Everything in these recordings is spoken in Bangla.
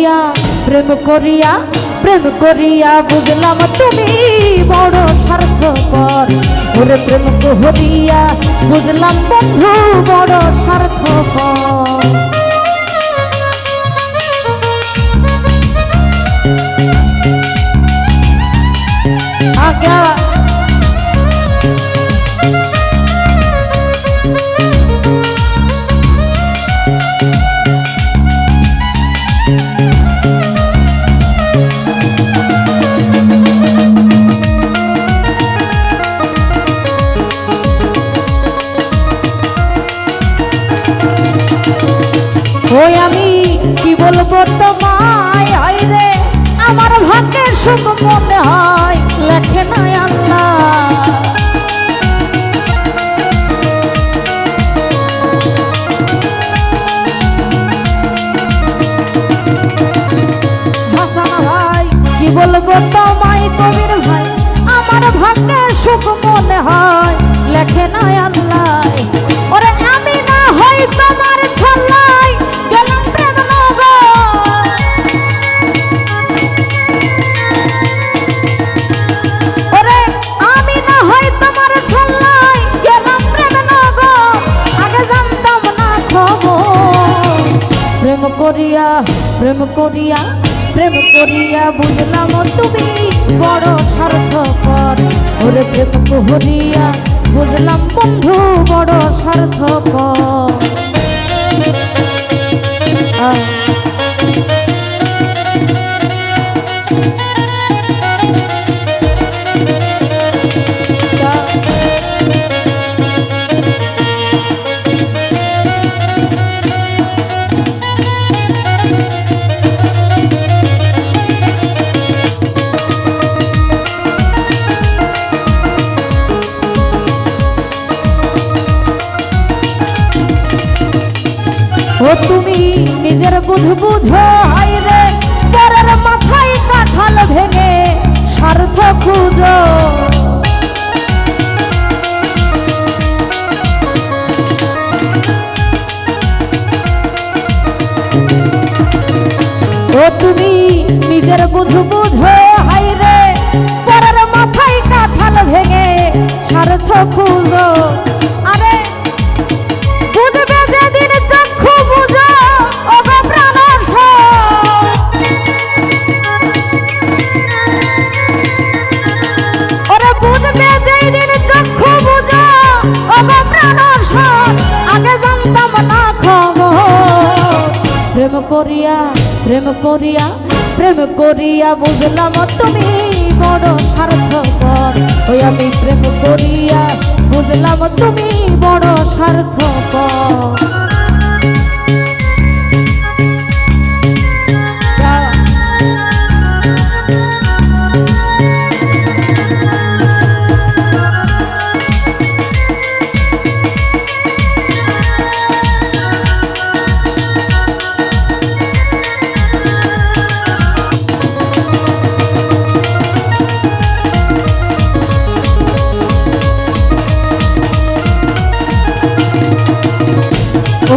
করিয়া প্রেম করিয়া প্রেম করিয়া বুঝলাম তুমি বড় স্বার্থপর। ওরে প্রেম করিয়া বুঝলাম বন্ধু বড় স্বার্থপর। আজ্ঞা ওই আমি কি বলবো তোমায়, আইরে আমার ভাগ্যের সুখ মনে হয় লেখে নাই আল্লাহ। হাসান ভাই কি বলবো তোমায়, কবির ভাই আমার ভাগ্যের সুখ মনে হয় লেখে নাই আল্লাহ। ওরে আমি না হই তোমার ছল্লাই গেলাম প্রেম নগর। ওরে আমি না হই তোমার ছল্লাই গেলাম প্রেম নগর। আগে জানতাম না খবর। প্রেম করিয়া প্রেম করিয়া প্রেম করিয়া বুঝলাম তুমি বড় স্বার্থপর। ওরে প্রেম করিয়া বুঝলাম বন্ধু বড় স্বার্থপর। ও তুমি নিজের বুঝ বুঝো, হাইরে পরের মাথায় কাঁঠাল ভেঙে স্বার্থ খুঁজো। ও তুমি নিজের বুঝ বুঝো, হাইরে পরের মাথায় কাঁঠাল ভেঙে স্বার্থ খুঁজো। আরে বুঝবে যেদিন চক্ষু বুঝো ও গো প্রাণের সব। ওরে বুঝবে যেদিন চক্ষু বুঝো ও গো প্রাণের সব। আগে জানতাম না খবর। প্রেম করিয়া প্রেম করিয়া প্রেম করিয়া বুঝলাম তুমি বড় স্বার্থপর। ওই আমি প্রেম করিয়া বুঝলাম তুমি বড় স্বার্থপর।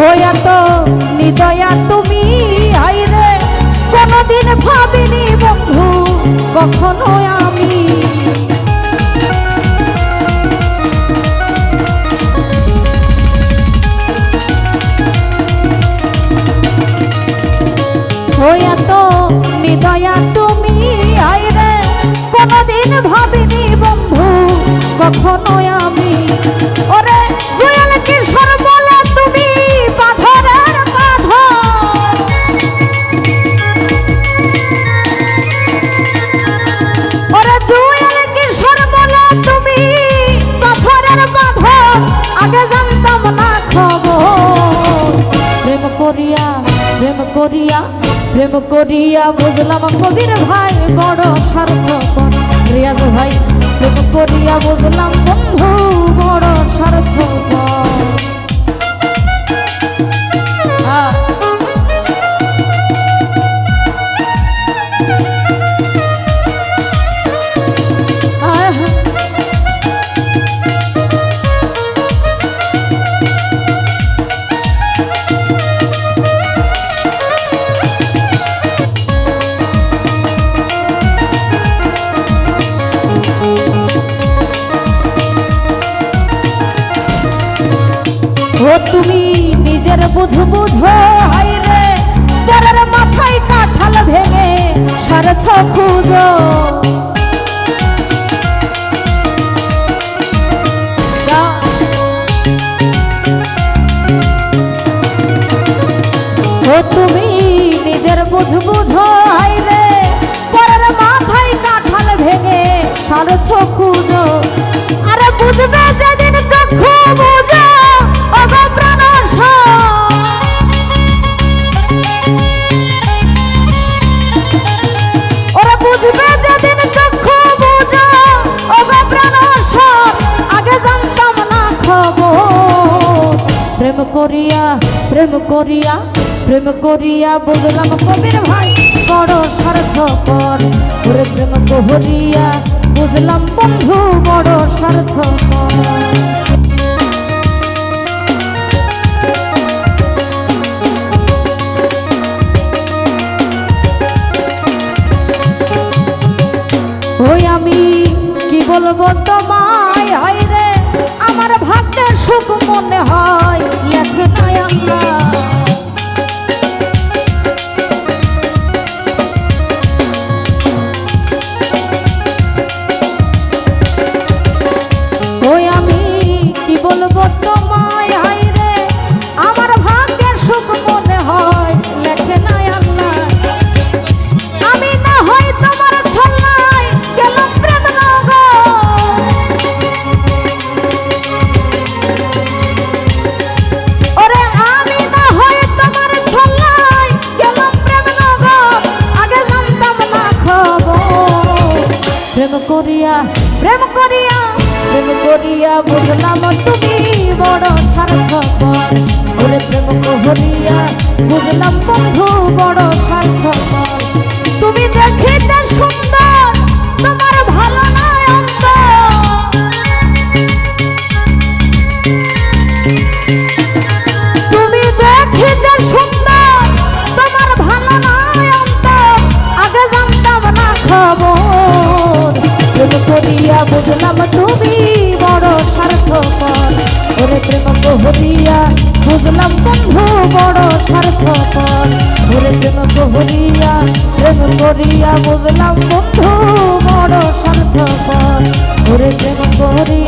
হইয়া তো নিদয়া তুমি, আইরে কোনদিন ভাবিনি বন্ধু কখনো আমি। হইয়া তো নিদয়া তুমি, আইরে কোনদিন ভাবিনি বন্ধু কখনো আমি। ওরে জয়াল কিশোর বলে তুমি পাথরের পাথর। ওরে জয়াল কিশোর বলে তুমি পাথরের পাথর। আগে জানতাম না খবর। প্রেম করিয়া প্রেম করিয়া প্রেম করিয়া বুঝলাম কবির ভাই বড় স্বার্থপর। রিয়াজ ভাই প্রেম করিয়া বুঝলাম বন্ধু বড় স্বার্থপর। তুমি নিজের বুঝ বুঝো হাইরে পরের মাথায় কাঁঠাল ভেঙে স্বার্থ খুঁজো তুমি নিজের বুঝ বুঝো হাইরে পরের মাথায় কাঁঠাল ভেঙে স্বার্থ খুঁজো আরে বুঝবে যেদিন চক্ষু বুঝো ওগো প্রাণস ওরা বুঝবে যেদিন চক্ষু বুঝো ওগো প্রাণস আগে জানতাম না খবর প্রেম করিয়া প্রেম করিয়া প্রেম করিয়া বুঝলাম কবির ভাই বড় স্বার্থপর ওরে প্রেম করিয়া বুঝলাম বন্ধু বড় স্বার্থপর ওই আমি কি বলবো তোমায় হায়রে আমার ভাগ্যের সুখ মনে হয় লেখে নাই আল্লাহ বলবো তোমায় হায়রে আমার ভাগ্যের সুখ মনে হয় লেখে নাই আল্লাহ আমি না হয় তোমার ছল্লায় গেলাম প্রেম নগর ওরে আমি না হয় তোমার ছল্লায় গেলাম প্রেম নগর আগে জানতাম না খবর প্রেম করিয়া প্রেম করিয়া প্রেম করিয়া বুঝলাম তুমি বড় স্বার্থপর ওরে প্রেম করিয়া বুঝলাম বন্ধু বড় স্বার্থপর তুমি দেখিতে সুন্দর তোমার ভালো নয় অন্ত তুমি দেখিতে সুন্দর তোমার ভালো নয় অন্ত আগে জানতাম না খবর প্রেম করিয়া বুঝলাম তুমি বড় স্বার্থপর ওরে প্রেম করিয়া বুঝলাম বন্ধু বড় স্বার্থপর ওরে প্রেম করিয়া বুঝলাম বন্ধু বড় স্বার্থপর ওরে প্রেম করিয়া